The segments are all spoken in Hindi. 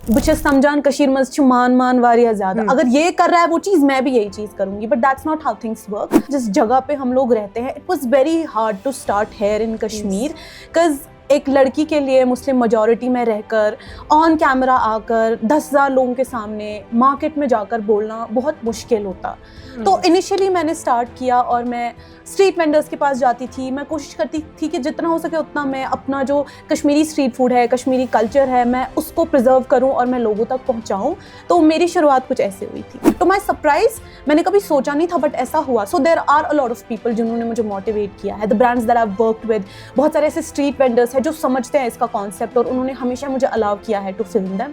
बचस समझान कशीर मज छ मान वारिया ज्यादा, अगर ये कर रहा है वो चीज मैं भी यही चीज करूंगी, but that's not how things work. जिस जगह पे हम लोग रहते हैं, it was very hard to start here in Kashmir, because एक लड़की के लिए मुस्लिम मेजॉरिटी में रहकर ऑन कैमरा आकर 10,000 लोगों के सामने मार्केट में जाकर बोलना बहुत मुश्किल होता। तो इनिशियली मैंने स्टार्ट किया और मैं स्ट्रीट वेंडर्स के पास जाती थी। मैं कोशिश करती थी कि जितना हो सके उतना मैं अपना जो कश्मीरी स्ट्रीट फूड है, कश्मीरी कल्चर है, मैं उसको प्रिजर्व करूं और मैं लोगों तक पहुंचाऊं। तो मेरी शुरुआत कुछ ऐसे हुई थी। तो माय सरप्राइज, मैंने कभी सोचा नहीं था बट ऐसा हुआ। So there are a lot of people जिन्होंने मुझे मोटिवेट किया है, the brands that I have worked with. बहुत सारे ऐसे स्ट्रीट वेंडर्स हैं जो समझते हैं इसका कॉन्सेप्ट और उन्होंने हमेशा मुझे अलाउ किया है टू फिल्म देम।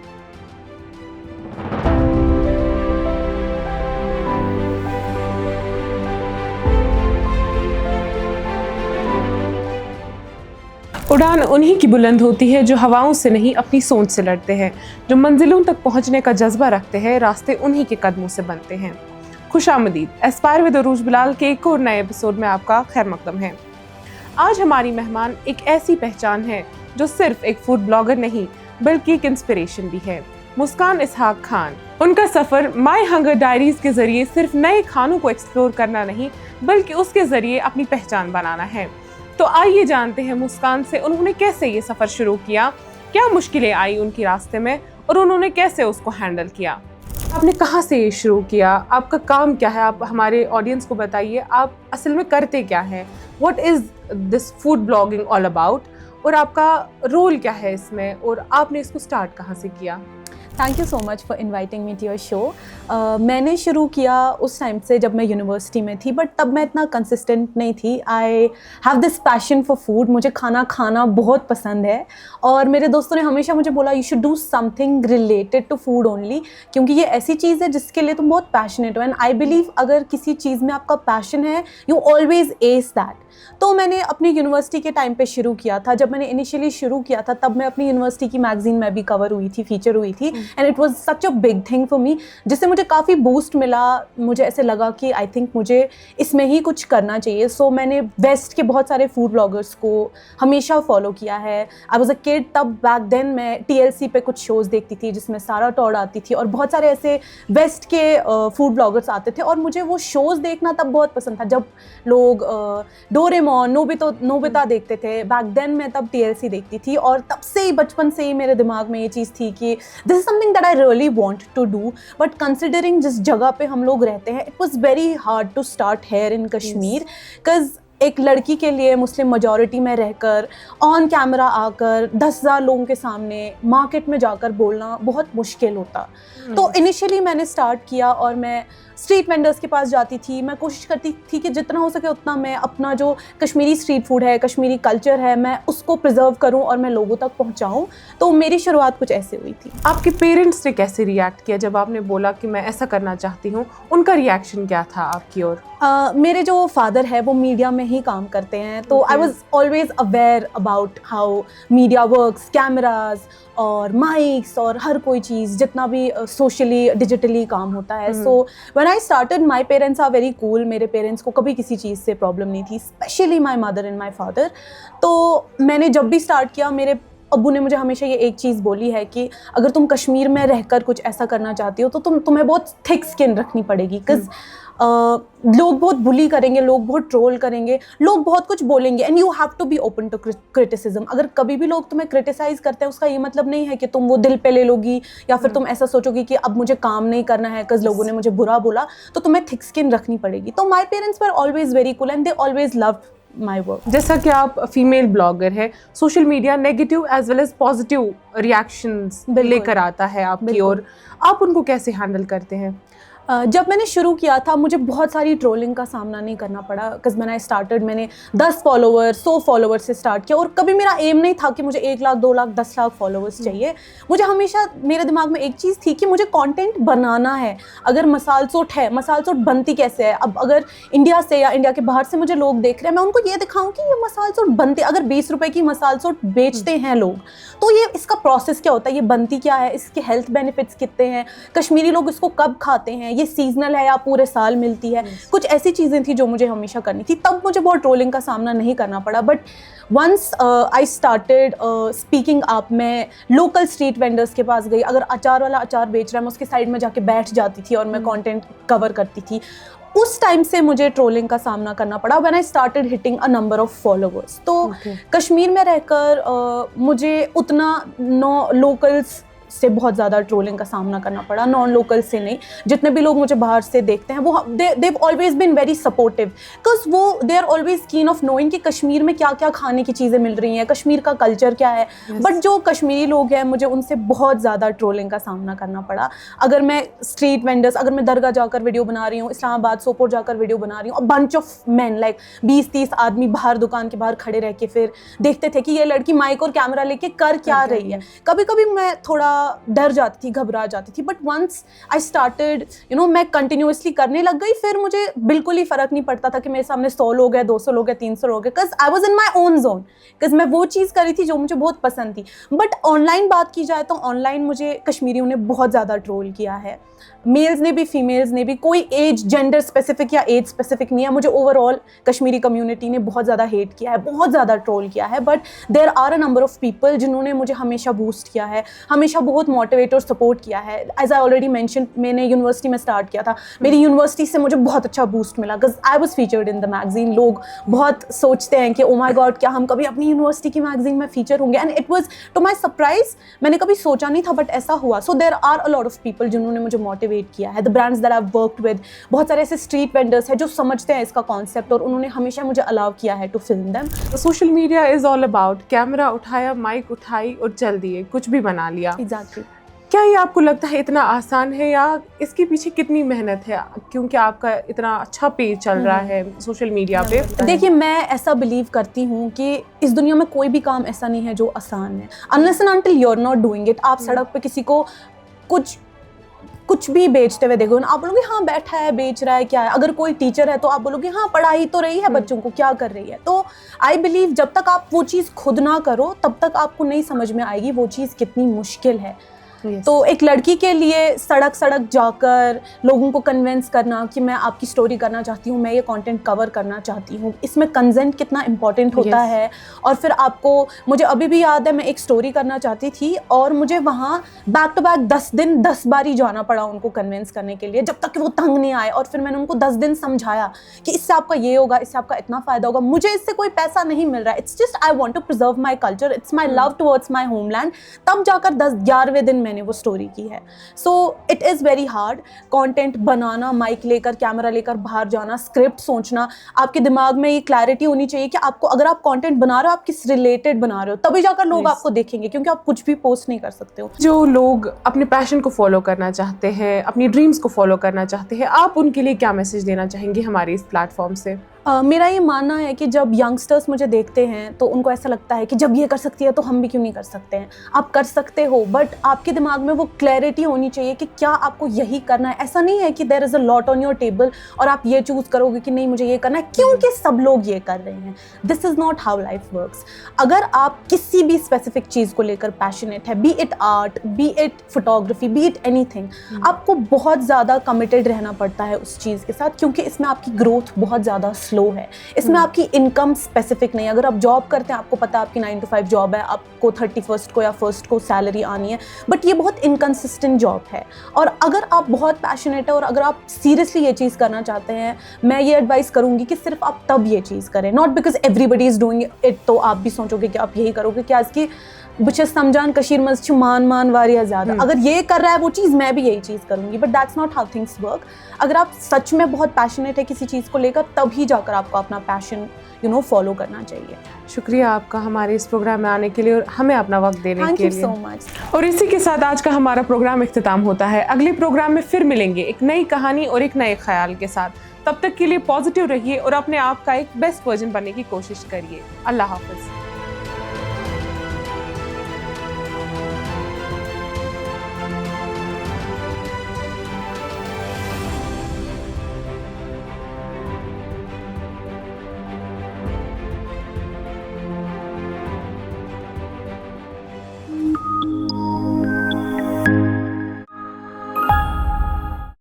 उड़ान उन्हीं की बुलंद होती है जो हवाओं से नहीं अपनी सोच से लड़ते हैं, जो मंजिलों तक पहुंचने का जज्बा रखते हैं, रास्ते उन्हीं के कदमों से बनते हैं। खुशामदीद एस्पायर विद अरूज बिलाल के एक और नए एपिसोड में आपका खैर मकदम है। आज हमारी मेहमान एक ऐसी पहचान है जो सिर्फ एक फूड ब्लॉगर नहीं बल्कि एक इंस्पिरेशन भी है, मुस्कान इसहाक खान। उनका सफर माय हंगर डायरीज के जरिए सिर्फ नए खानों को एक्सप्लोर करना नहीं बल्कि उसके जरिए अपनी पहचान बनाना है। तो आइए जानते हैं मुस्कान से उन्होंने कैसे ये सफर शुरू किया, क्या मुश्किलें आई उनके रास्ते में और उन्होंने कैसे उसको हैंडल किया। आपने कहाँ से ये शुरू किया, आपका काम क्या है, आप हमारे ऑडियंस को बताइए, आप असल में करते क्या हैं, what is this food blogging all about, और आपका रोल क्या है इसमें, और आपने इसको स्टार्ट कहाँ से किया। Thank you so much for inviting me to your show. मैंने शुरू किया उस टाइम से जब मैं यूनिवर्सिटी में थी, बट तब मैं इतना कंसिस्टेंट नहीं थी। I have this passion for food, मुझे खाना बहुत पसंद है और मेरे दोस्तों ने हमेशा मुझे बोला you should do something related to food only, क्योंकि ये ऐसी चीज़ है जिसके लिए तुम बहुत पैशनेट हो। एंड आई बिलीव अगर किसी चीज़ में आपका पैशन है, यू ऑलवेज एस दैट। तो मैंने अपनी यूनिवर्सिटी के टाइम पे शुरू किया था। जब मैंने इनिशियली शुरू किया था तब मैं अपनी यूनिवर्सिटी की मैगजीन में भी कवर हुई थी, फीचर हुई थी, and it was such a big thing for me, जिससे मुझे काफ़ी बूस्ट मिला। मुझे ऐसे लगा कि आई थिंक मुझे इसमें ही कुछ करना चाहिए। सो मैंने वेस्ट के बहुत सारे फूड ब्लॉगर्स को हमेशा फॉलो किया है। आई वॉज अ किड तब, बैक देन मैं TLC पे कुछ शोज़ देखती थी जिसमें सारा टॉड आती थी और बहुत सारे ऐसे वेस्ट के फूड ब्लॉगर्स आते थे, और मुझे वो शोज़ देखना तब बहुत पसंद था जब लोग डोरेमोन, नोबिता देखते थे। बैक देन मैं तब TLC देखती थी और तब से ही, बचपन से ही मेरे दिमाग में ये चीज़ थी कि this is something that I really want to do. But considering जिस जगह पे हम लोग रहते हैं, it was very hard to start here in Kashmir, because एक लड़की के लिए मुस्लिम मेजॉरिटी में रहकर ऑन कैमरा आकर 10,000 लोगों के सामने मार्केट में जाकर बोलना बहुत मुश्किल होता। तो इनिशियली मैंने स्टार्ट किया और मैं स्ट्रीट वेंडर्स के पास जाती थी। मैं कोशिश करती थी कि जितना हो सके उतना मैं अपना जो कश्मीरी स्ट्रीट फूड है, कश्मीरी कल्चर है, मैं उसको प्रिजर्व करूं और मैं लोगों तक पहुंचाऊं। तो मेरी शुरुआत कुछ ऐसे हुई थी। आपके पेरेंट्स ने कैसे रिएक्ट किया जब आपने बोला कि मैं ऐसा करना चाहती हूँ, उनका रिएक्शन क्या था आपकी ओर? मेरे जो फादर है वो मीडिया में ही काम करते हैं, तो I was always aware about how media works, cameras और माइक्स और हर कोई चीज़ जितना भी सोशली डिजिटली काम होता है। So when I started, my parents are very cool. मेरे पेरेंट्स को कभी किसी चीज़ से प्रॉब्लम नहीं थी, specially my mother and my father. तो मैंने जब भी स्टार्ट किया, मेरे अब्बू ने मुझे हमेशा ये एक चीज़ बोली है कि अगर तुम कश्मीर में रहकर कुछ ऐसा करना चाहती हो तो तुम्हें बहुत थिक स्किन रखनी पड़ेगी, बिकॉज लोग बहुत बुली करेंगे, लोग बहुत ट्रोल करेंगे, लोग बहुत कुछ बोलेंगे, and you have to be open to criticism. अगर कभी भी लोग तुम्हें क्रिटिसाइज करते हैं, उसका ये मतलब नहीं है कि तुम वो दिल पे ले लोगी या फिर तुम ऐसा सोचोगी कि अब मुझे काम नहीं करना है बिकॉज लोगों ने मुझे बुरा बोला। तो तुम्हें थिक स्किन रखनी पड़ेगी। तो my parents were always very cool and they always love my work. जैसा कि आप फीमेल ब्लॉगर है, social media negative as well as positive reactions लेकर आता है आपकी ओर, आप उनको कैसे हैंडल करते हैं? जब मैंने शुरू किया था मुझे बहुत सारी ट्रोलिंग का सामना नहीं करना पड़ा, बिकॉज मैंने स्टार्टेड, मैंने 10 फॉलोअर 100 फॉलोअर्स से स्टार्ट किया, और कभी मेरा एम नहीं था कि मुझे 1 लाख 2 लाख 10 लाख फॉलोअर्स चाहिए। मुझे हमेशा मेरे दिमाग में एक चीज़ थी कि मुझे कंटेंट बनाना है। अगर मसाल सोट है, मसाल सोट बनती कैसे है, अब अगर इंडिया से या इंडिया के बाहर से मुझे लोग देख रहे हैं, मैं उनको ये दिखाऊं कि ये मसाल सोट बनती, अगर 20 रुपए की मसाल सोट बेचते हैं लोग तो ये इसका प्रोसेस क्या होता है, ये बनती क्या है, इसके हेल्थ बेनिफिट्स कितने हैं, कश्मीरी लोग इसको कब खाते हैं, ये सीजनल है या पूरे साल मिलती है, कुछ ऐसी चीज़ें थी जो मुझे हमेशा करनी थी। तब मुझे बहुत ट्रोलिंग का सामना नहीं करना पड़ा, but once I started speaking up, मैं लोकल स्ट्रीट वेंडर्स के पास गई। अगर अचार वाला अचार बेच रहा है, मैं उसके साइड में जाके बैठ जाती थी और मैं कंटेंट कवर करती थी। उस टाइम से मुझे ट्रोलिंग का सामना करना पड़ा when I started hitting a number of followers. तो कश्मीर में रहकर मुझे उतना लोकल्स से बहुत ज़्यादा ट्रोलिंग का सामना करना पड़ा, नॉन लोकल से नहीं। जितने भी लोग मुझे बाहर से देखते हैं वो they've always been very supportive, because वो they are always keen of knowing कि कश्मीर में क्या क्या खाने की चीज़ें मिल रही हैं, कश्मीर का कल्चर क्या है। बट जो कश्मीरी लोग हैं, मुझे उनसे बहुत ज़्यादा ट्रोलिंग का सामना करना पड़ा। अगर मैं स्ट्रीट वेंडर्स, अगर मैं दरगाह जाकर वीडियो बना रही हूँ, इस्लामाबाद सोपोर जाकर वीडियो बना रही हूँ, और बंच ऑफ मैन लाइक 20-30 आदमी बाहर दुकान के बाहर खड़े रह के फिर देखते थे कि ये लड़की माइक और कैमरा लेके कर क्या रही है। कभी कभी मैं थोड़ा डर जाती थी, घबरा जाती थी, बट वंस आई स्टार्टेड मैं कंटिन्यूअसली करने लग गई, फिर मुझे बिल्कुल ही फर्क नहीं पड़ता था कि मेरे सामने 100 लोग हैं, 200 लोग हैं, 300 लोग हैं, because I was in my own zone, because मैं वो चीज़ करी थी जो मुझे बहुत पसंद थी। बट ऑनलाइन बात की जाए तो ऑनलाइन मुझे कश्मीरियों ने बहुत ज़्यादा ट्रोल किया है, मेल्स ने भी फीमेल्स ने भी, कोई एज जेंडर स्पेसिफिक या एज स्पेसिफिक नहीं है। मुझे ओवरऑल कश्मीरी कम्युनिटी ने बहुत ज़्यादा हेट किया है, बहुत ज़्यादा ट्रोल किया है, but there are a number of people जिन्होंने मुझे हमेशा बूस्ट किया है, हमेशा बहुत मोटिवेट और सपोर्ट किया है। एज आई ऑलरेडी मैंशन, मैंने यूनिवर्सिटी में स्टार्ट किया था, मेरी यूनिवर्सिटी से मुझे बहुत अच्छा बूस्ट मिला, because I was featured in the magazine. लोग बहुत सोचते हैं कि ओ माई गॉड, क्या हम कभी अपनी यूनिवर्सिटी की मैगजीन में फीचर होंगे, and it was to my surprise. मैंने कभी सोचा नहीं था, बट ऐसा हुआ। So there are a lot of people जिन्होंने मुझे मोटिवेट किया है, the brands that I have worked with, बहुत सारे ऐसे स्ट्रीट वेंडर्स हैं जो समझते हैं इसका कॉन्सेप्ट, और उन्होंने हमेशा मुझे अलाउ किया है to film them. Social media is all about camera उठाया, माइक उठाई और चल दिए, कुछ भी बना लिया। एग्जैक्टली। क्या ये आपको लगता है इतना आसान है, या इसके पीछे कितनी मेहनत है, क्योंकि आपका इतना अच्छा पेज चल रहा है सोशल मीडिया पे? देखिए, मैं ऐसा बिलीव करती हूँ कि इस दुनिया में कोई भी काम ऐसा नहीं है जो आसान है, unless and until you are not doing it. आप सड़क पे किसी को कुछ भी बेचते हुए देखो ना, आप बोलोगे हाँ बैठा है बेच रहा है, क्या है। अगर कोई टीचर है तो आप बोलोगे हाँ पढ़ाई तो रही है बच्चों को, क्या कर रही है। तो आई बिलीव जब तक आप वो चीज़ खुद ना करो तब तक आपको नहीं समझ में आएगी वो चीज़ कितनी मुश्किल है। तो एक लड़की के लिए सड़क जाकर लोगों को कन्विंस करना कि मैं आपकी स्टोरी करना चाहती हूँ, मैं ये कंटेंट कवर करना चाहती हूँ, इसमें कंसेंट कितना इंपॉर्टेंट होता है। और फिर आपको, मुझे अभी भी याद है, मैं एक स्टोरी करना चाहती थी और मुझे वहाँ बैक टू बैक 10 दिन 10 बार ही जाना पड़ा उनको कन्विंस करने के लिए, जब तक कि वो तंग नहीं आए। और फिर मैंने उनको 10 दिन समझाया कि इससे आपका ये होगा, इससे आपका इतना फ़ायदा होगा, मुझे इससे कोई पैसा नहीं मिल रहा है, it's just I want to preserve my culture, it's my love towards my homeland. तब जाकर 10-11वें दिन मैंने वो स्टोरी की है। So it is very hard content बनाना, माइक लेकर कैमरा लेकर बाहर जाना, स्क्रिप्ट सोचना, आपके दिमाग में ये क्लैरिटी होनी चाहिए कि आपको, अगर आप कंटेंट बना रहे हो, आप किस रिलेटेड बना रहे हो, तभी जाकर लोग आपको देखेंगे, क्योंकि आप कुछ भी पोस्ट नहीं कर सकते हो। जो लोग अपने पैशन को फॉलो करना चाहते हैं, अपनी ड्रीम्स को फॉलो करना चाहते हैं, आप उनके लिए क्या मैसेज देना चाहेंगे हमारे इस प्लेटफॉर्म से? मेरा ये मानना है कि जब यंगस्टर्स मुझे देखते हैं तो उनको ऐसा लगता है कि जब ये कर सकती है तो हम भी क्यों नहीं कर सकते हैं। आप कर सकते हो, बट आपके दिमाग में वो क्लैरिटी होनी चाहिए कि क्या आपको यही करना है। ऐसा नहीं है कि there is a lot on your table और आप ये चूज़ करोगे कि नहीं मुझे ये करना है क्योंकि सब लोग ये कर रहे हैं। This is not how life works. अगर आप किसी भी स्पेसिफिक चीज़ को लेकर पैशनेट है, B it art, B it photography, B it anything, आपको बहुत ज़्यादा कमिटेड रहना पड़ता है उस चीज़ के साथ, क्योंकि इसमें आपकी ग्रोथ बहुत ज़्यादा स्लो है। इसमें आपकी इनकम स्पेसिफिक नहीं है। अगर आप जॉब करते हैं, आपको पता है आपकी 9 to 5 जॉब है, आपको 31st को या 1st को सैलरी आनी है, बट ये बहुत इनकंसिस्टेंट जॉब है। और अगर आप बहुत पैशनेट है और अगर आप सीरियसली ये चीज़ करना चाहते हैं, मैं ये एडवाइस करूंगी कि सिर्फ आप तब ये चीज़ करें, not because everybody is doing it तो आप भी सोचोगे कि आप यही करोगे। क्या इसकी बचस समझान कशीर मज मान वारिया ज़्यादा, अगर ये कर रहा है वो चीज़, मैं भी यही चीज़ करूँगी, but that's not how things work. अगर आप सच में बहुत पैशनेट है किसी चीज़ को लेकर, तभी जाकर आपको अपना पैशन फॉलो करना चाहिए। शुक्रिया आपका हमारे इस प्रोग्राम में आने के लिए और हमें अपना वक्त देने के लिए। Thank you so much. और इसी के साथ आज का हमारा प्रोग्राम इख्तिताम होता है। अगले प्रोग्राम में फिर मिलेंगे एक नई कहानी और एक नए ख्याल के साथ। तब तक के लिए पॉजिटिव रहिए और अपने आप का एक बेस्ट वर्जन बनने की कोशिश करिए। अल्लाह हाफ़िज़।